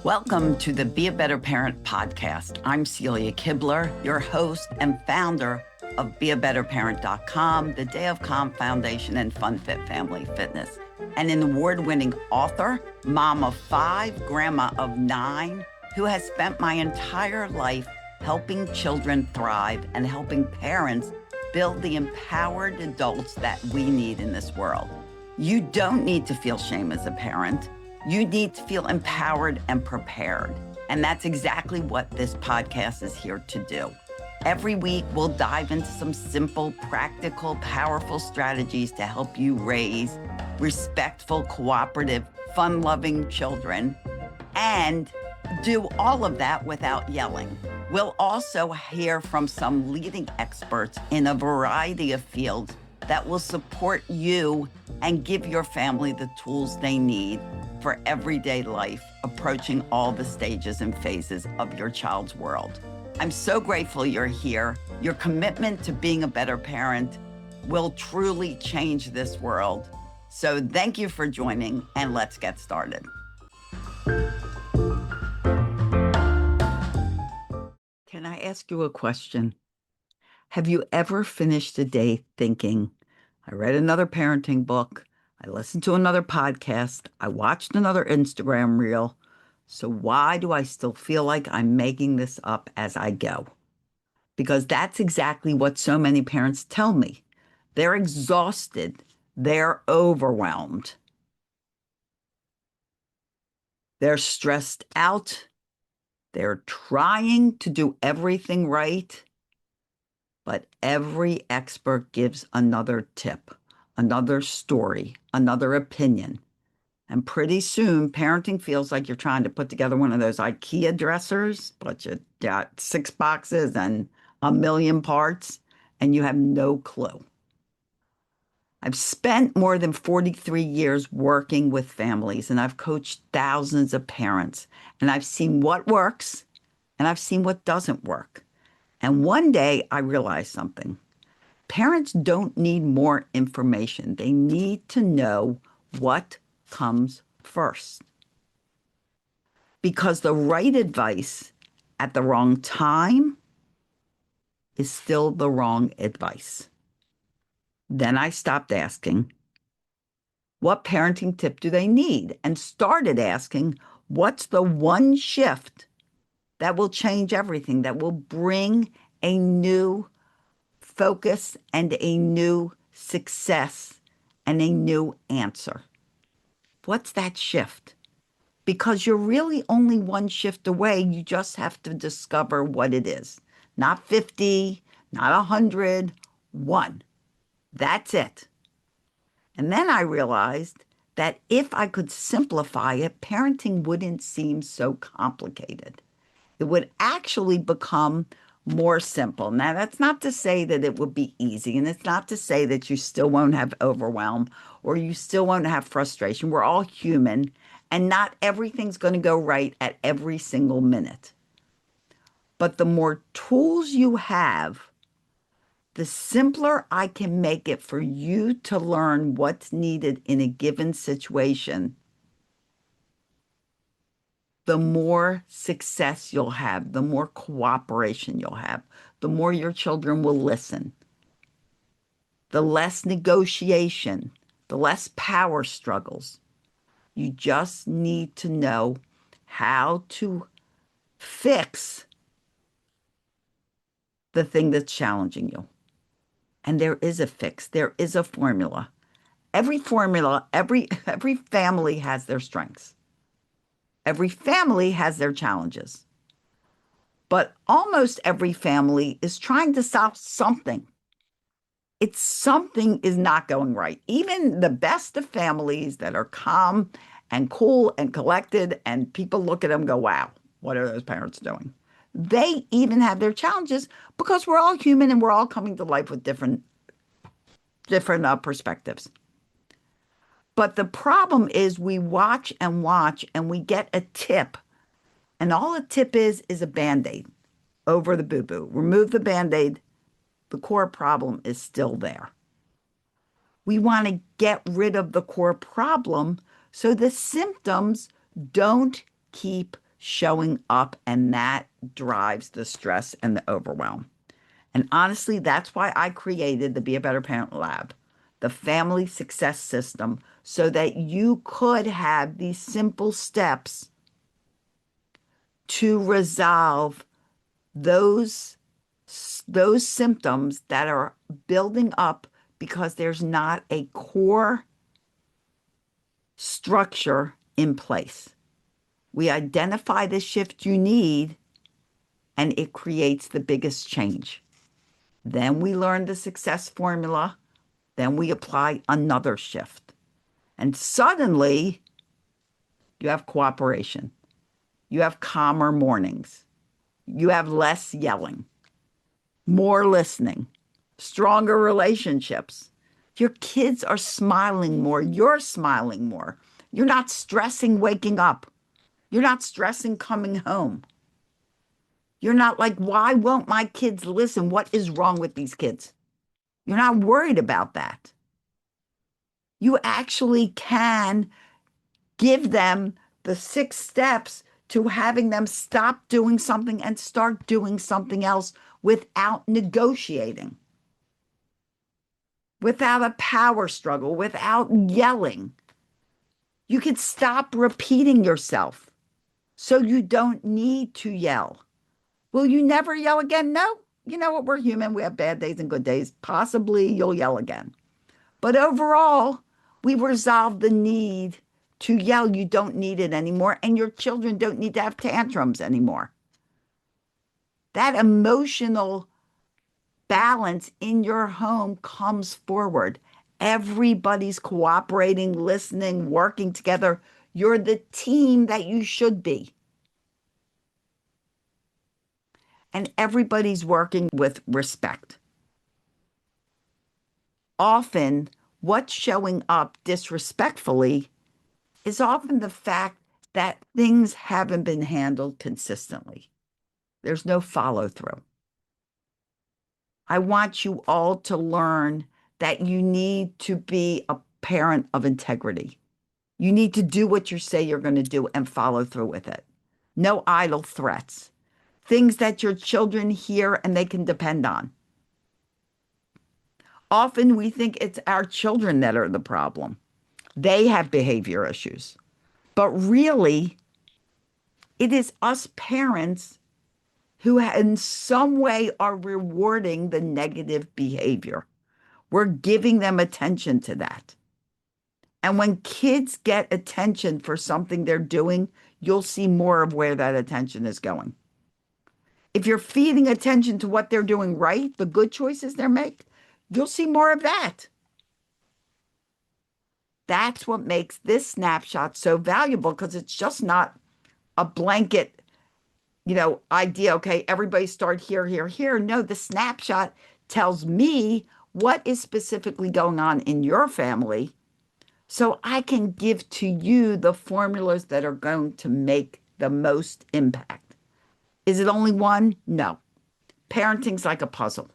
Welcome to the Be a Better Parent podcast. I'm Celia Kibler, your host and founder of BeABetterParent.com, the Day of Calm Foundation, and FunFit Family Fitness, and an award-winning author, mom of 5, grandma of 9, who has spent my entire life helping children thrive and helping parents build the empowered adults that we need in this world. You don't need to feel shame as a parent. You need to feel empowered and prepared. And that's exactly what this podcast is here to do. Every week, we'll dive into some simple, practical, powerful strategies to help you raise respectful, cooperative, fun-loving children, and do all of that without yelling. We'll also hear from some leading experts in a variety of fields that will support you and give your family the tools they need for everyday life, approaching all the stages and phases of your child's world. I'm so grateful you're here. Your commitment to being a better parent will truly change this world. So thank you for joining, and let's get started. Can I ask you a question? Have you ever finished a day thinking, I read another parenting book, I listened to another podcast, I watched another Instagram reel, so why do I still feel like I'm making this up as I go? Because that's exactly what so many parents tell me. They're exhausted. They're overwhelmed. They're stressed out. They're trying to do everything right. But every expert gives another tip, another story, another opinion. And pretty soon, parenting feels like you're trying to put together one of those IKEA dressers, but you got 6 boxes and a million parts, and you have no clue. I've spent more than 43 years working with families, and I've coached thousands of parents, and I've seen what works, and I've seen what doesn't work. And one day I realized something. Parents don't need more information. They need to know what comes first. Because the right advice at the wrong time is still the wrong advice. Then I stopped asking, what parenting tip do they need? And started asking, what's the one shift that will change everything, that will bring a new focus and a new success and a new answer? What's that shift? Because you're really only one shift away. You just have to discover what it is. Not 50, not 100, 1. That's it. And then I realized that if I could simplify it, parenting wouldn't seem so complicated. It would actually become more simple. Now, that's not to say that it would be easy, and it's not to say that you still won't have overwhelm or you still won't have frustration. We're all human, and not everything's going to go right at every single minute. But the more tools you have, the simpler I can make it for you to learn what's needed in a given situation, the more success you'll have, the more cooperation you'll have, the more your children will listen, the less negotiation, the less power struggles. You just need to know how to fix the thing that's challenging you. And there is a fix. There is a formula. Every family has their strengths. Every family has their challenges. But almost every family is trying to solve something. Something is not going right. Even the best of families that are calm and cool and collected, and people look at them and go, wow, what are those parents doing? They even have their challenges because we're all human and we're all coming to life with different perspectives. But the problem is we watch and we get a tip, and all a tip is a Band-Aid over the boo-boo. Remove the Band-Aid, the core problem is still there. We want to get rid of the core problem so the symptoms don't keep showing up, and that drives the stress and the overwhelm. And honestly, that's why I created the Be a Better Parent Lab, the family success system, so that you could have these simple steps to resolve those those symptoms that are building up because there's not a core structure in place. We identify the shift you need, and it creates the biggest change. Then we learn the success formula. Then we apply another shift. And suddenly, you have cooperation. You have calmer mornings. You have less yelling, more listening, stronger relationships. Your kids are smiling more. You're smiling more. You're not stressing waking up. You're not stressing coming home. You're not like, why won't my kids listen? What is wrong with these kids? You're not worried about that. You actually can give them the 6 steps to having them stop doing something and start doing something else without negotiating, without a power struggle, without yelling. You can stop repeating yourself so you don't need to yell. Will you never yell again? No. You know what? We're human. We have bad days and good days. Possibly you'll yell again. But overall, we've resolved the need to yell. You don't need it anymore. And your children don't need to have tantrums anymore. That emotional balance in your home comes forward. Everybody's cooperating, listening, working together. You're the team that you should be. And everybody's working with respect. Often, what's showing up disrespectfully is often the fact that things haven't been handled consistently. There's no follow through. I want you all to learn that you need to be a parent of integrity. You need to do what you say you're going to do and follow through with it. No idle threats. Things that your children hear and they can depend on. Often we think it's our children that are the problem. They have behavior issues. But really, it is us parents who in some way are rewarding the negative behavior. We're giving them attention to that. And when kids get attention for something they're doing, you'll see more of where that attention is going. If you're feeding attention to what they're doing right, the good choices they're making, you'll see more of that. That's what makes this snapshot so valuable, because it's just not a blanket, idea. Okay, everybody start here, here, here. No, the snapshot tells me what is specifically going on in your family, so I can give to you the formulas that are going to make the most impact. Is it only one? No. Parenting's like a puzzle.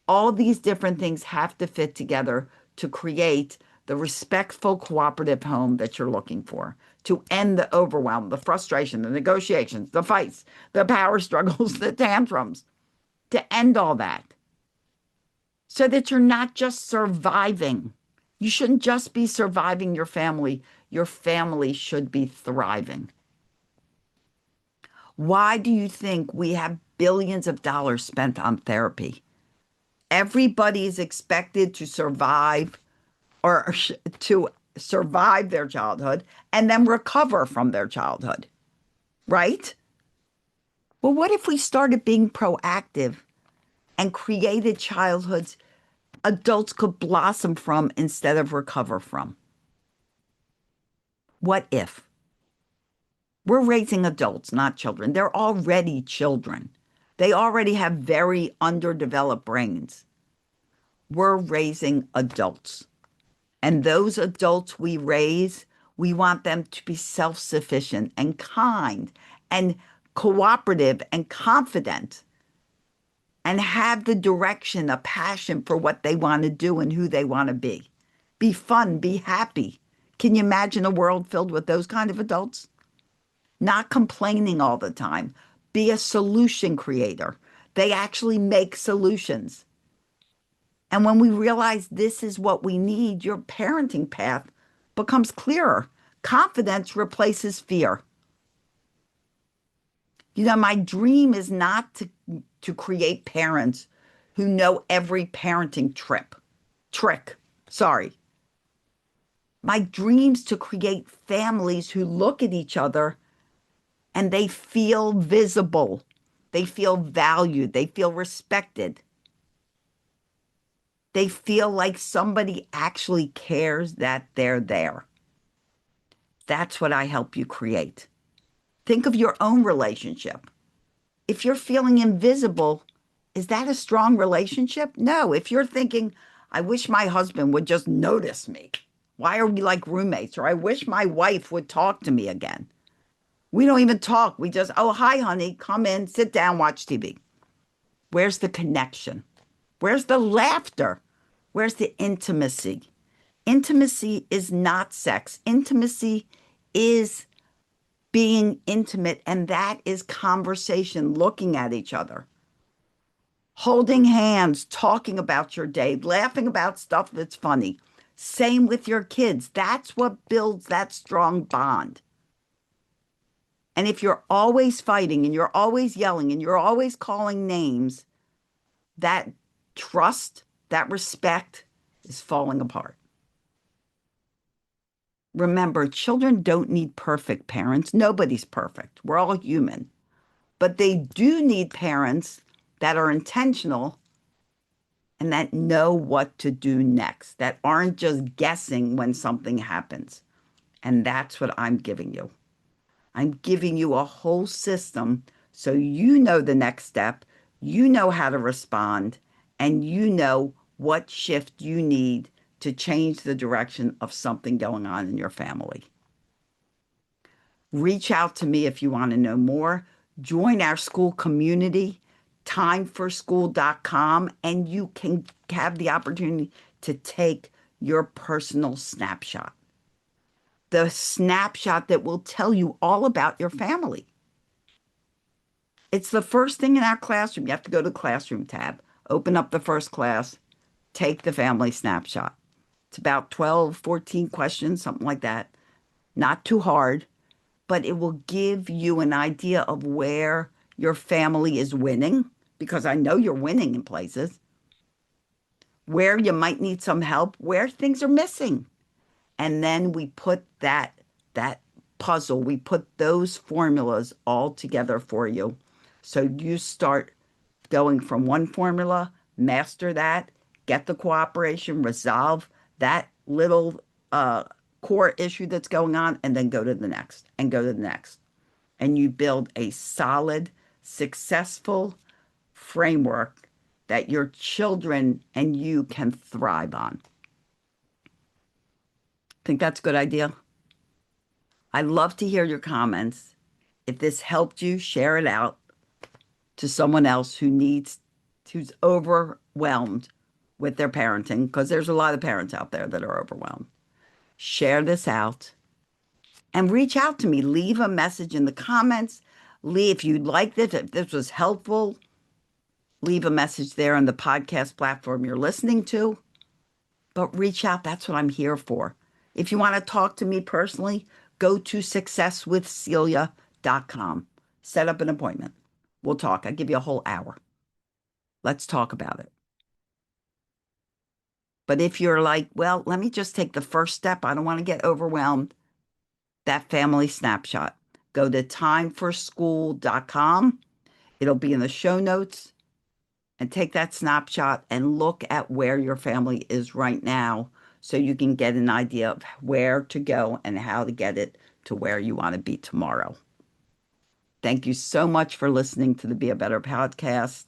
All these different things have to fit together to create the respectful, cooperative home that you're looking for, to end the overwhelm, the frustration, the negotiations, the fights, the power struggles, the tantrums, to end all that so that you're not just surviving. You shouldn't just be surviving your family. Your family should be thriving. Why do you think we have billions of dollars spent on therapy? Everybody is expected to survive or to survive their childhood and then recover from their childhood, right? Well, what if we started being proactive and created childhoods adults could blossom from instead of recover from? What if? We're raising adults, not children. They're already children. They already have very underdeveloped brains. We're raising adults. And those adults we raise, we want them to be self-sufficient and kind and cooperative and confident and have the direction, a passion for what they want to do and who they want to be. Be fun, be happy. Can you imagine a world filled with those kind of adults? not complaining all the time. Be a solution creator. They actually make solutions. And when we realize this is what we need, your parenting path becomes clearer. Confidence replaces fear. My dream is not to create parents who know every parenting trick. Sorry. My dream's to create families who look at each other and they feel visible. They feel valued. They feel respected. They feel like somebody actually cares that they're there. That's what I help you create. Think of your own relationship. If you're feeling invisible, is that a strong relationship? No. If you're thinking, I wish my husband would just notice me. Why are we like roommates? Or I wish my wife would talk to me again. We don't even talk. We just, oh, hi, honey, come in, sit down, watch TV. Where's the connection? Where's the laughter? Where's the intimacy? Intimacy is not sex. Intimacy is being intimate, and that is conversation, looking at each other, holding hands, talking about your day, laughing about stuff that's funny. Same with your kids. That's what builds that strong bond. And if you're always fighting and you're always yelling and you're always calling names, that trust, that respect is falling apart. Remember, children don't need perfect parents. Nobody's perfect. We're all human. But they do need parents that are intentional and that know what to do next, that aren't just guessing when something happens. And that's what I'm giving you. I'm giving you a whole system so you know the next step, you know how to respond, and you know what shift you need to change the direction of something going on in your family. Reach out to me if you want to know more. Join our school community, timeforschool.com, and you can have the opportunity to take your personal snapshot. The snapshot that will tell you all about your family. It's the first thing in our classroom. You have to go to the classroom tab, open up the first class, take the family snapshot. It's about 12, 14 questions, something like that. Not too hard, but it will give you an idea of where your family is winning, because I know you're winning in places, where you might need some help, where things are missing. And then we put that puzzle, we put those formulas all together for you. So you start going from one formula, master that, get the cooperation, resolve that little core issue that's going on, and then go to the next and go to the next. And you build a solid, successful framework that your children and you can thrive on. Think that's a good idea? I'd love to hear your comments. If this helped you, share it out to someone else who's overwhelmed with their parenting, because there's a lot of parents out there that are overwhelmed. Share this out and reach out to me. Leave a message in the comments. If you'd like this, if this was helpful, leave a message there on the podcast platform you're listening to. But reach out. That's what I'm here for. If you want to talk to me personally, go to successwithcelia.com. Set up an appointment. We'll talk. I'll give you a whole hour. Let's talk about it. But if you're like, well, let me just take the first step, I don't want to get overwhelmed, that family snapshot, go to timeforschool.com. It'll be in the show notes, and take that snapshot and look at where your family is right now so you can get an idea of where to go and how to get it to where you want to be tomorrow. Thank you so much for listening to the Be a Better podcast.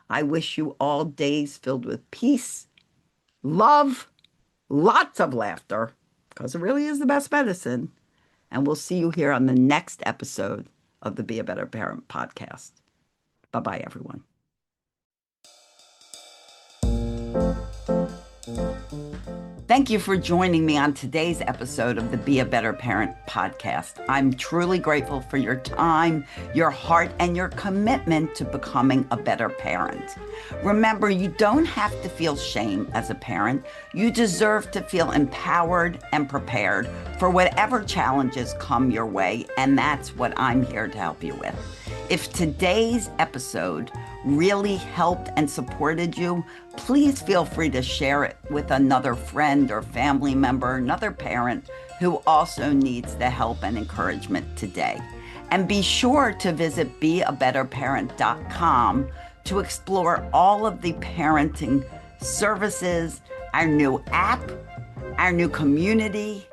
I wish you all days filled with peace, love, lots of laughter, because it really is the best medicine. And we'll see you here on the next episode of the Be a Better Parent podcast. Bye-bye, everyone. Thank you for joining me on today's episode of the Be a Better Parent podcast. I'm truly grateful for your time, your heart, and your commitment to becoming a better parent. Remember, you don't have to feel shame as a parent. You deserve to feel empowered and prepared for whatever challenges come your way, and that's what I'm here to help you with. If today's episode really helped and supported you, please feel free to share it with another friend or family member, another parent who also needs the help and encouragement today. And be sure to visit beabetterparent.com to explore all of the parenting services, our new app, our new community,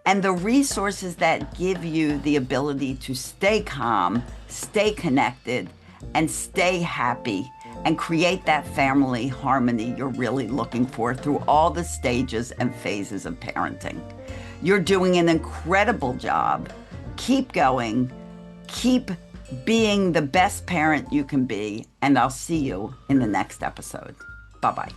and the resources that give you the ability to stay calm, stay connected, and stay happy and create that family harmony you're really looking for through all the stages and phases of parenting. You're doing an incredible job. Keep going. Keep being the best parent you can be, and I'll see you in the next episode. Bye-bye.